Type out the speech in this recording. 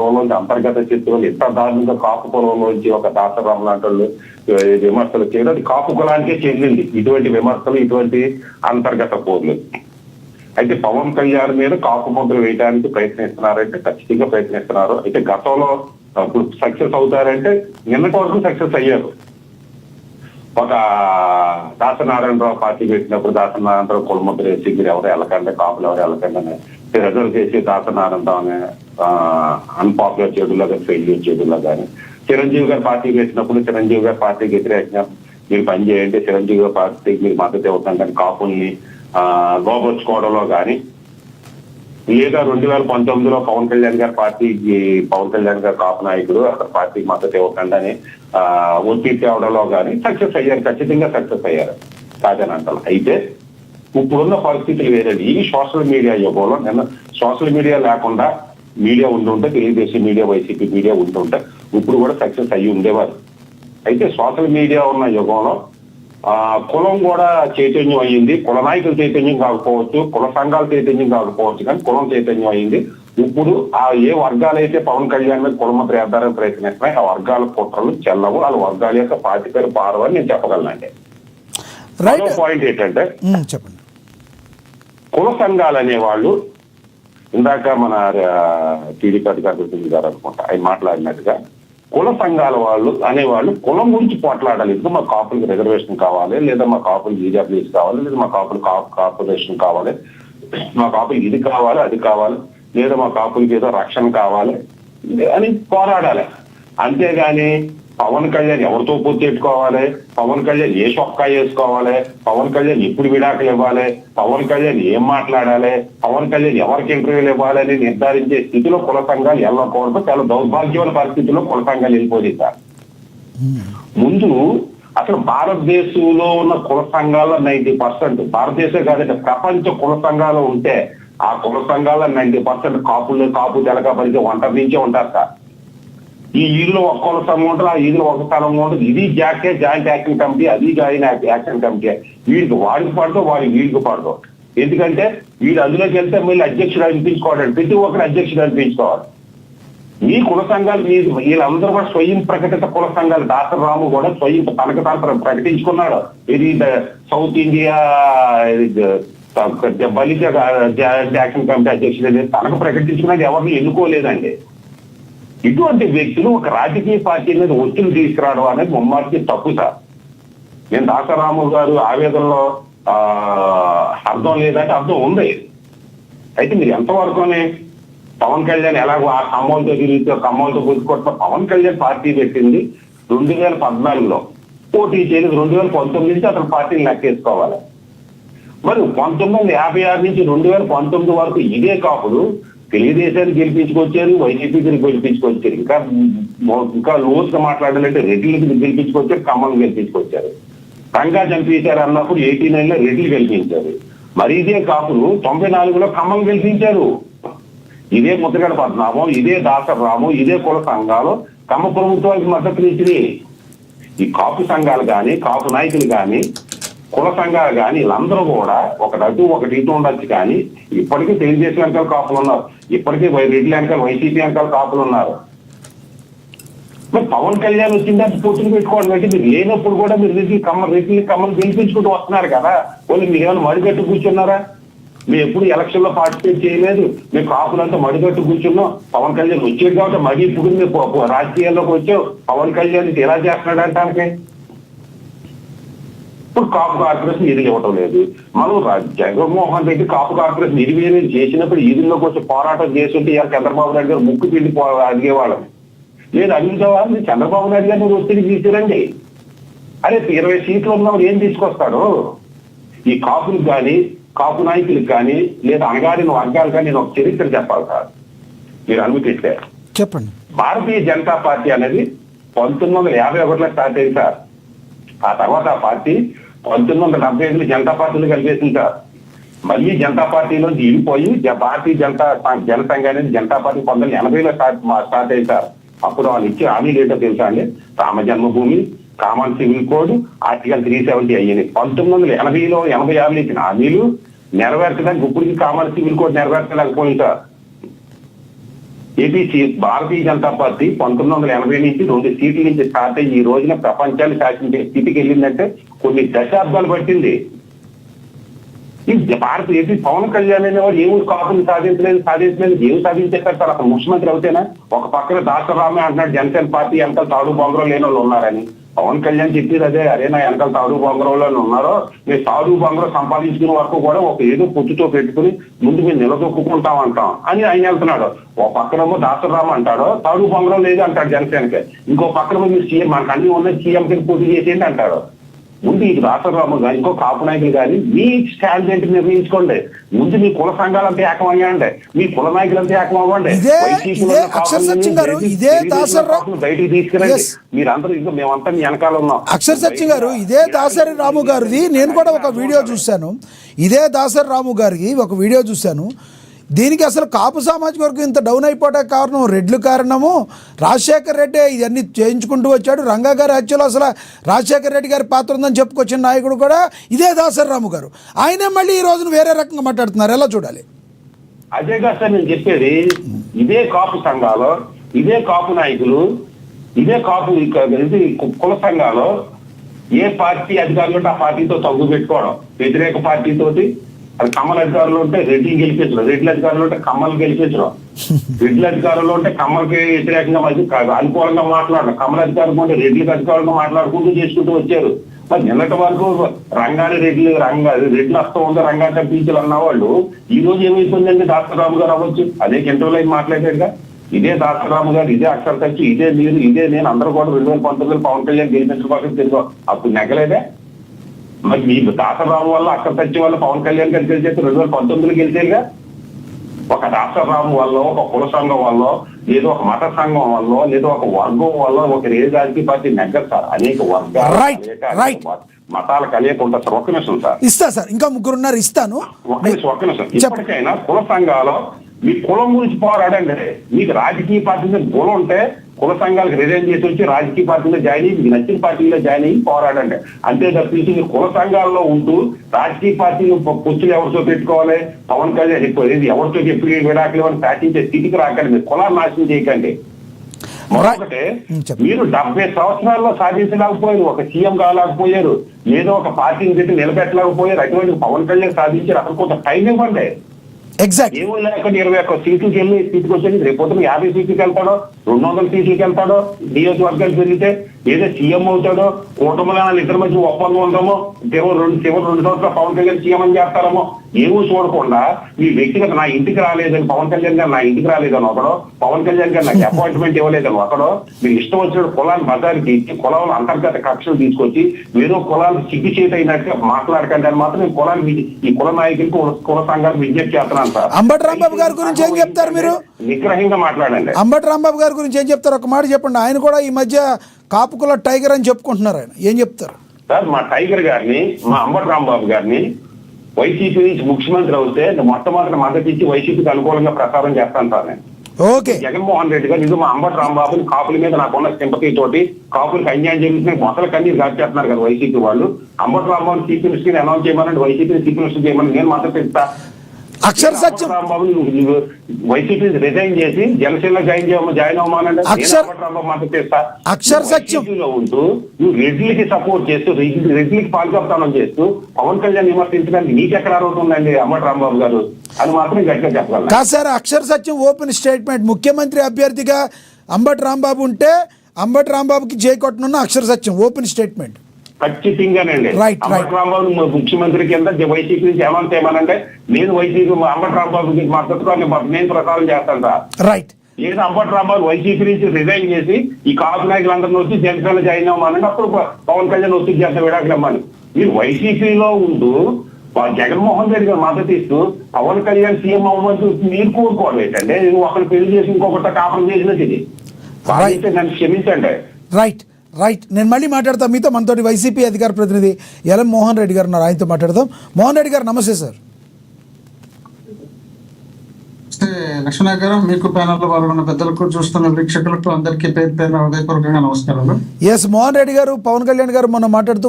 కులంలోంచి అంతర్గత చిత్తులు ఇంత దారుణంగా కాపు కులంలోంచి ఒక దాసరాం లాంటి వాళ్ళు విమర్శలు చేయడం అది కాపు కులానికే చెందింది ఇటువంటి విమర్శలు, ఇటువంటి అంతర్గత పోర్లు. అయితే పవన్ కళ్యాణ్ మీద కాపు ముద్ర వేయడానికి ప్రయత్నిస్తున్నారంటే ఖచ్చితంగా ప్రయత్నిస్తున్నారు. అయితే గతంలో ఇప్పుడు సక్సెస్ అవుతారంటే నిన్నటి వరకు సక్సెస్ అయ్యారు. ఒక దాసనారాయణరావు పార్టీ పెట్టినప్పుడు దాసనారాయణరావు కులముద్ర వేసి మీరు ఎవరు వెళ్ళకండి, కాపులు ఎవరు వెళ్ళకండి రిజర్వ్ చేసి దాసనారాయణరావు అనే అన్పాపులర్ చేతుల్లో కానీ ఫెయిల్యూర్ చేతుల్లో కానీ, చిరంజీవి గారు పార్టీ పెట్టినప్పుడు చిరంజీవి గారి పార్టీకి వ్యతిరేకంగా మీరు పనిచేయండి, చిరంజీవి గారి పార్టీకి మీరు మద్దతు ఇవ్వడం కానీ కాపుల్ని లోపరుచుకోవడంలో కానీ, లేదా 2019లో పవన్ కళ్యాణ్ గారి కాపు నాయకుడు అక్కడ పార్టీకి మద్దతు ఇవ్వకుండా అని ఒత్తిడి తేవడంలో కానీ సక్సెస్ అయ్యారు, ఖచ్చితంగా సక్సెస్ అయ్యారు కాదని అంటారు. అయితే ఇప్పుడున్న పరిస్థితులు వేరేది. ఈ సోషల్ మీడియా యుగంలో నిన్న సోషల్ మీడియా లేకుండా మీడియా ఉంటుంటే, తెలుగుదేశం మీడియా, వైసీపీ మీడియా ఉంటుంటే ఇప్పుడు కూడా సక్సెస్ అయ్యి ఉండేవారు. అయితే సోషల్ మీడియా ఉన్న యుగంలో కులం కూడా చైతన్యం అయ్యింది. కుల నాయకులు చైతన్యం కాకపోవచ్చు, కుల సంఘాలు చైతన్యం కాకపోవచ్చు, కానీ కులం చైతన్యం అయ్యింది. ఇప్పుడు ఏ వర్గాలైతే పవన్ కళ్యాణ్ మీద కులముద్ర వేద్దారని ప్రయత్నిస్తున్నాయి ఆ వర్గాల కుట్రలు చెల్లవు, వాళ్ళ వర్గాల యొక్క పార్టీ పేరు పారవని నేను చెప్పగలనండి. పాయింట్ ఏంటంటే చెప్పండి, కుల సంఘాలు అనేవాళ్ళు ఇందాక మన టీడీపీ అధికారులు గారు అనుకుంటా ఆయన మాట్లాడినట్టుగా కుల సంఘాల వాళ్ళు అనేవాళ్ళు కులం గురించి పోట్లాడాలి. ఎందుకు మా కాపులకు రిజర్వేషన్ కావాలి, లేదా మా కాపులకు ఈడబ్ల్యూఎస్ కావాలి, లేదా మా కాపులు కార్పొరేషన్ కావాలి, మా కాపులకు ఇది కావాలి అది కావాలి, లేదా మా కాపులకి ఏదో రక్షణ కావాలి అని పోరాడాలి. అంతేగాని పవన్ కళ్యాణ్ ఎవరితో పొత్తెట్టుకోవాలి, పవన్ కళ్యాణ్ ఏ చొక్కా వేసుకోవాలి, పవన్ కళ్యాణ్ ఎప్పుడు విడాకులు ఇవ్వాలి, పవన్ కళ్యాణ్ ఏం మాట్లాడాలి, పవన్ కళ్యాణ్ ఎవరికి ఇంటర్వ్యూలు ఇవ్వాలని నిర్ధారించే స్థితిలో కుల సంఘాలు వెళ్ళకూడదు. చాలా దౌర్భాగ్యమైన పరిస్థితుల్లో కుల సంఘాలు వెళ్ళిపోయింది సార్. ముందు అసలు భారతదేశంలో ఉన్న కుల సంఘాల్లో 90%, భారతదేశం కాదంటే ప్రపంచ కుల సంఘాలు ఉంటే ఆ కుల సంఘాల్లో 90% కాపు తెలక పరిచే ఒంటరి నుంచే ఉంటారు సార్. ఈ ఈదులో ఒక కుల సంఘం ఉంటారు, ఆ ఈదులో ఒక స్థలం ఉంటుంది. ఇది జాయింట్ యాక్షన్ కమిటీ, అది జాయింట్ యాక్షన్ కమిటీ. వీడికి వాడికి పడదు, వీడికి పడదు. ఎందుకంటే వీడు అందులోకి వెళ్తే మళ్ళీ అధ్యక్షుడు అనిపించుకోవడం, ప్రతి ఒక్కరు అధ్యక్షుడు అనిపించుకోవాలి. ఈ కుల సంఘాలు వీళ్ళందరూ కూడా స్వయం ప్రకటిత కుల సంఘాలు. డాక్టర్ రాము కూడా స్వయం తనకు తాను ప్రకటించుకున్నాడు. ఇది సౌత్ ఇండియా బలిత జాయింట్ యాక్షన్ కమిటీ అధ్యక్షుడు అనేది తనకు ప్రకటించుకున్నది ఎవరిని ఎన్నుకోలేదండి. ఇటువంటి వ్యక్తులు ఒక రాజకీయ పార్టీ మీద ఒత్తిడి తీసుకురావడం అనేది ముమ్మాటికి తప్పు సార్. నేను దాసరాము గారు ఆవేదనలో అర్థం లేదంటే అర్థం ఉంది. అయితే మీరు ఎంతవరకునే పవన్ కళ్యాణ్ ఎలాగో ఆ కమ్మలతో గుర్తుకొట్టిన పవన్ కళ్యాణ్ పార్టీ పెట్టింది 2014లో, పోటీ చేయలేదు 2019 నుంచి అతను పార్టీని లెక్కేసుకోవాలి. మరి 1956 నుంచి 2019 వరకు ఇదే కాపులు తెలుగుదేశాన్ని గెలిపించుకొచ్చారు, వైసీపీకి గెలిపించుకొచ్చారు, ఇంకా లోతుగా మాట్లాడాలంటే రెడ్డిలకి గెలిపించుకొచ్చారు, కమ్మలు గెలిపించుకొచ్చారు. రంగా చంపేశారు అన్నప్పుడు 89లో రెడ్లు గెలిపించారు. మరి ఇదే కాపులు 94లో కమ్మలు గెలిపించారు. ఇదే ముద్రగడ పద్మనాభం, ఇదే దాసరాము, ఇదే కుల సంఘాలు కమ్మ ప్రభుత్వానికి మద్దతు ఇచ్చినాయి. ఈ కాపు సంఘాలు కానీ, కాపు నాయకులు కానీ, కుల సంఘాలు కానీ వీళ్ళందరూ కూడా ఒకటి ఇటు ఉండొచ్చు. కానీ ఇప్పటికీ తెలుగుదేశం వెనకాల కాపులు ఉన్నారు, ఇప్పటికీ రెడ్డి వెనకాల వైసీపీ వెనకాల కాపులు ఉన్నారు. మరి పవన్ కళ్యాణ్ వచ్చిందా పొత్తులు పెట్టుకోవడం అంటే మీరు లేనప్పుడు కూడా మీరు రెడ్డి కమ్మలు గెలిపించుకుంటూ వస్తున్నారు కదా. వాళ్ళు మీరు ఏమైనా మడిగట్టు కూర్చున్నారా? మేము ఎప్పుడు ఎలక్షన్ లో పార్టిసిపేట్ చేయలేదు, మేము కాపులంతా మడిగట్టు కూర్చున్నాం. పవన్ కళ్యాణ్ వచ్చేది కాబట్టి మడి ఇప్పుడు మేము రాజకీయాల్లోకి వచ్చావు, పవన్ కళ్యాణ్ ఎలా చేస్తున్నాడు అంటానికి. ఇప్పుడు కాపు కార్పొరేషన్ నిధులు ఇవ్వటం లేదు. మనం జగన్మోహన్ రెడ్డి కాపు కార్పొరేషన్ నిర్వీర్యం చేసినప్పుడు ఈదుల్లోకి వచ్చి పోరాటం చేస్తుంటే ఇవాళ చంద్రబాబు నాయుడు గారు ముక్కు పిండి అడిగేవాళ్ళని. లేదు అడుగుతావా చంద్రబాబు నాయుడు గారిని ఒత్తిడి తీసుకురండి. అరే 20 సీట్లు ఉన్నవాడు ఏం తీసుకొస్తాడు? ఈ కాపులకు కానీ, కాపు నాయకులకు కానీ, లేదా అణగారిన వర్గాలు కానీ నేను ఒక చరిత్ర చెప్పాలి సార్, మీరు అనుమతిస్తే. చెప్పండి. భారతీయ జనతా పార్టీ అనేది 1951లో స్టార్ట్ అయింది సార్. ఆ తర్వాత ఆ పార్టీ 1975లో జనతా పార్టీలో కలిపేసింది సార్. మళ్ళీ జనతా పార్టీలోంచి ఇడిపోయి భారతీయ జనసంఘ అనేది జనతా పార్టీ 1980లో స్టార్ట్ అయింది సార్. అప్పుడు వాళ్ళు ఇచ్చే హామీలు ఏంటో తెలుసా అండి? రామ జన్మభూమి, కామన్ సివిల్ కోడ్, ఆర్టికల్ 370 అయ్యింది. 1980లో 86లో ఇచ్చిన హామీలు నెరవేర్చడానికి ఇప్పటికీ common civil code నెరవేర్చలేకపోయింది sir. Bharatiya Janata party 1980 నుంచి 2 సీట్ల నుంచి స్టార్ట్ అయ్యి ఈ రోజున ప్రపంచాన్ని శాసించే స్థితికి వెళ్ళిందంటే కొన్ని దశాబ్దాలు పట్టింది. ఈ ఏపీ పవన్ కళ్యాణ్ అనేవాడు ఏమి కాపుని సాధించలేదు ఏమి సాధించేస్తారు సార్? అసలు ముఖ్యమంత్రి అవుతేనా? ఒక పక్కన దాసరామే అంటున్నాడు జనసేన పార్టీ వెనకాల తాడు బొంగరం లేని వాళ్ళు ఉన్నారని. పవన్ కళ్యాణ్ చెప్పేది అదే, అరే నా వెనకాల తాడు బొంగరంలో ఉన్నారో మీరు తాడు బొంగరం సంపాదించుకునే వరకు కూడా ఒక ఏదో పొత్తుతో పెట్టుకుని ముందు మీరు నిలదొక్కుంటాం అంటాం అని ఆయన వెళ్తున్నాడు. ఒక పక్కనేమో దాసరామ అంటాడు తాడు బొంగరం లేదు అంటాడు జనసేనకి, ఇంకో పక్కన మీరు సీఎం మనకు అన్ని ఉన్నాయి సీఎం కింద పోటీ చేసేయండి అంటాడు. ముందు ఈ రాష్ట్రరాము కానీ ఇంకో కాపు నాయకులు కానీ మీ స్టాండ్ ఏంటి నిర్ణయించుకోండి. ముందు మీ కుల సంఘాలంతా ఏకమయ్యండి, మీ కుల నాయకులంతా ఏకమవ్వండి. బయటికి తీసుకురండి. మీరందరూ ఇంకా మేమంతా మీ వెనకాల ఉన్నాం. అక్షర్ సత్యం గారు, ఇదే దాసరి రాము గారిది నేను కూడా ఒక వీడియో చూశాను. ఇదే దాసరి రాము గారికి ఒక వీడియో చూశాను. దీనికి అసలు కాపు సామాజిక వర్గం ఇంత డౌన్ అయిపోవడానికి కారణం రెడ్లు కారణము. రాజశేఖర్ రెడ్డి ఇవన్నీ చేయించుకుంటూ వచ్చాడు. రంగా గారి హత్యలో అసలు రాజశేఖర్ రెడ్డి గారి పాత్ర ఉందని చెప్పుకొచ్చిన నాయకుడు కూడా ఇదే దాసరి రాము గారు. ఆయనే మళ్ళీ ఈ రోజున వేరే రకంగా మాట్లాడుతున్నారు. ఎలా చూడాలి? అదే కాదు సార్ నేను చెప్పేది. ఇదే కాపు సంఘాలు, ఇదే కాపు నాయకులు, ఇదే కాపు కుల సంఘాలు ఏ పార్టీ అధికారులు ఉంటే ఆ పార్టీతో తగ్గు పెట్టుకోవడం, వ్యతిరేక పార్టీతోటి అది కమ్మల అధికారులు ఉంటే రెడ్డిని గెలిపించడం, రెడ్ల అధికారులు ఉంటే కమ్మలు గెలిపించడం, రెడ్ల అధికారులు ఉంటే కమ్మలకి వ్యతిరేకంగా మధ్య అనుకూలంగా మాట్లాడడం, కమ్మల అధికారులు ఉంటే రెడ్లకు అధికారులుగా మాట్లాడుకుంటూ చేసుకుంటూ వచ్చారు. మరి నిన్నటి వరకు రంగాన్ని రెడ్లు వస్తూ ఉందో రంగా తప్పించాలి అన్న వాళ్ళు ఈ రోజు ఏమైపోయిందండి? దాసరాము గారు అవ్వచ్చు, అదే ఇంటర్వ్యూలో మాట్లాడారుగా. ఇదే దాసరాము గారు, ఇదే అక్షర్ సత్యం, ఇదే మీరు, ఇదే నేను అందరూ కూడా 2019 పవన్ కళ్యాణ్ గెలిపించడం తిరిగి అప్పుడు నెగ్గలేదే. మరి మీ దాసరాము వల్ల అక్షర్ సత్యం వల్ల పవన్ కళ్యాణ్ గారు గెలిచేస్తే 2019 గెలిచేదిగా. ఒక దాసరాము వల్ల, ఒక కుల సంఘం వల్ల, ఏదో ఒక మత సంఘం వల్ల, లేదో ఒక వర్గం వల్ల ఒక రాజకీయ పార్టీ నెగ్గదు సార్. అనేక వర్గాలు మతాల కలియక ఉంటారు సార్. ఒక్క నిమిషం సార్ ఇస్తా సార్, ఇంకా ముగ్గురున్నారు ఇస్తాను. ఒక్క నిమిషం. ఇప్పటికైనా కుల సంఘాలు మీ కులం గురించి పోరాడండి. మీకు రాజకీయ పార్టీ మీద కులం ఉంటే కుల సంఘాలకు రిజైన్ చేసి వచ్చి రాజకీయ పార్టీలో జాయిన్ అయ్యి మీకు నచ్చిన పార్టీలో జాయిన్ అయ్యి పోరాడండి. అంతే తప్పించి మీరు కుల సంఘాల్లో ఉంటూ రాజకీయ పార్టీలు పొత్తులు ఎవరితో పెట్టుకోవాలి, పవన్ కళ్యాణ్ ఎవరితో ఎప్పుడు విడాకులు అని పాటించే స్థితికి రాకండి. మీరు కులాన్ని నాశనం చేయకండి. మరొకటి, మీరు 70 సంవత్సరాల్లో సాధించలేకపోయారు, ఒక సీఎం కాలేకపోయారు, ఏదో ఒక పార్టీని పెట్టి నిలబెట్టలేకపోయారు. అటువంటి పవన్ కళ్యాణ్ సాధించారు. అసలు కొంత టైం ఇవ్వండి. ఏమో లేకుండా 21 సీట్లకి వెళ్ళి సీట్కి వచ్చేది రేపు 50 సీట్లకి వెళ్తాడో, 200 సీట్లకి వెళ్తాడో, నియోజకవర్గాలు పెరిగితే ఏదో సీఎం అవుతాడో, కూటమిలో ఇద్దరి మధ్య ఒప్పందం ఉందామో, చివరి 2 సంవత్సరాలు పవన్ కళ్యాణ్ సీఎం అని చేస్తారేమో. ఏమో చూడకుండా మీ వ్యక్తిగత నా ఇంటికి రాలేదని పవన్ కళ్యాణ్ గారు, నా ఇంటికి రాలేదని ఒకడో, పవన్ కళ్యాణ్ గారు నాకు అపాయింట్మెంట్ ఇవ్వలేదని ఒకడో, మీరు ఇష్టం వచ్చిన కులాన్ని బజారుకి ఇచ్చి కులాలను అంతర్గత కక్షలు తీసుకొచ్చి వేరే కులాలు సిగ్గు చేత అయినట్టుగా మాట్లాడకండి అని మాత్రం నేను కులాన్ని ఈ కుల నాయకులకు కుల సంఘాలకు విజ్ఞప్తి చేస్తున్నాను సార్. అంబటి రాంబాబు గారి గురించి ఏం చెప్తారు మీరు? నిగ్రహంగా మాట్లాడండి. అంబటి రాంబాబు గారి గురించి ఏం చెప్తారు? ఒక మాట చెప్పండి. ఆయన కూడా ఈ మధ్య కాపుకుల టైగర్ అని చెప్పుకుంటున్నారు. ఆయన ఏం చెప్తారు సార్? మా టైగర్ గారిని, మా అంబటి రాంబాబు గారిని వైసీపీ నుంచి ముఖ్యమంత్రి అవుతే మొట్టమొదటి మద్దతు ఇచ్చి వైసీపీకి అనుకూలంగా ప్రచారం చేస్తాను సార్ నేను. ఓకే. జగన్మోహన్ రెడ్డి గారు ఇది మా అంబటి రాంబాబుని కాపుల మీద నాకున్న సింపతి తోటి కాపులకు అన్యాయం జరుగుతుంది మొదల కన్నీ చేస్తున్నారు కదా వైసీపీ వాళ్ళు. అంబటి రాంబాబుని చీఫ్ మినిస్టర్ అనౌన్స్ చేయమని, వైసీపీని చీఫ్ మినిస్టర్ చేయమని నేను మద్దతు ఇస్తా. అక్షర్ సత్యం రాంబాబు వైసీపీ రిజైన్ చేసి జనసేనలో జాయిన్ అవ్వమానండి. మద్దతు ఇస్తా. అక్షర్ సత్యం ఉంటూ నువ్వు రెడ్లకి సపోర్ట్ చేస్తూ రెడ్లకి పాల్గొప్తానం చేస్తూ పవన్ కళ్యాణ్ విమర్శించడానికి నీకెక్కడ అర్హతుందండి అంబటి రాంబాబు గారు అని మాత్రం గట్టిగా చెప్పగలను. కాదు సార్, అక్షర్ సత్యం ఓపెన్ స్టేట్మెంట్. ముఖ్యమంత్రి అభ్యర్థిగా అంబటి రాంబాబు ఉంటే అంబటి రాంబాబుకి జై కొట్టనున్న అక్షర్ సత్యం ఓపెన్ స్టేట్మెంట్. ఖచ్చితంగానండి. అంబటి రాంబాబు ముఖ్యమంత్రి కింద వైసీపీ నుంచి ఏమంత ఏమనంటే నేను వైసీపీ అంబటి రాంబాబుకి మద్దతుగా నేను ప్రచారం చేస్తాను సార్. రైట్. ఏదో అంబటి రాంబాబు వైసీపీ నుంచి రిజైన్ చేసి ఈ కాపు నాయకులందరినీ వచ్చి జనసేనలో జాయిన్ అవ్వమనండి. అప్పుడు పవన్ కళ్యాణ్ వచ్చి చేస్తే విడాకులు ఇవ్వమని. మీరు వైసీపీలో ఉంటూ జగన్మోహన్ రెడ్డి గారు మద్దతు ఇస్తూ పవన్ కళ్యాణ్ సీఎం అవ్వమంటూ మీరు కోరుకోవడం ఏంటంటే నువ్వు ఒకరు పెళ్లి చేసి ఇంకొకటి కాపురం చేసినట్టు ఇది. నన్ను క్షమించండి. Right right. నేను మళ్ళీ మాట్లాడతాను మీతో. మనతోటి వైసీపీ అధికార ప్రతినిధి ఎల్ మోహన్ రెడ్డి గారు ఉన్నారు, ఆయనతో మాట్లాడదాం. మోహన్ రెడ్డి గారు నమస్తే సార్. లక్ష్మణ గారు, మీకు ప్యానల్లో పాల్గొన్న పెద్దలకు, చూస్తున్న వీక్షకులకు అందరికీ పేరు పేరున హృదయపూర్వకంగా నమస్కారాలు. ఎస్ మోహన్ రెడ్డి గారు, పవన్ కళ్యాణ్ గారు మొన్న మాట్లాడుతూ